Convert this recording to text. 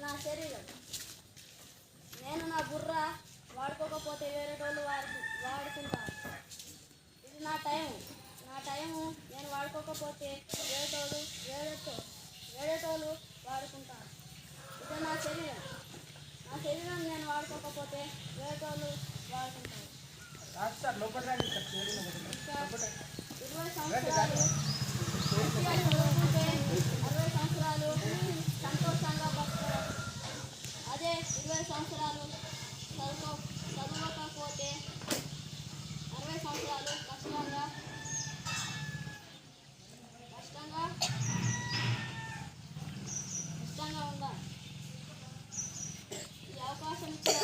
నా శరీరం. నేను నా బుర్ర వాడుకోకపోతే వేరే వాళ్ళు వాడుకుంటారు. ఇది నా టైము నేను వాడుకోకపోతే వేరేటోళ్ళు వాడుకుంటారు. ఇది నా శరీరం నేను వాడుకోకపోతే వేరేటోళ్ళు వాడుకుంటారు. 20 సంవత్సరాలు చదువుకుంటే 60 సంవత్సరాలు సంతోషంగా బతకడం. అదే 20 సంవత్సరాలు చదవకపోతే 60 సంవత్సరాలు కష్టంగా ఉండాలి. ఈ అవకాశం ఇచ్చిన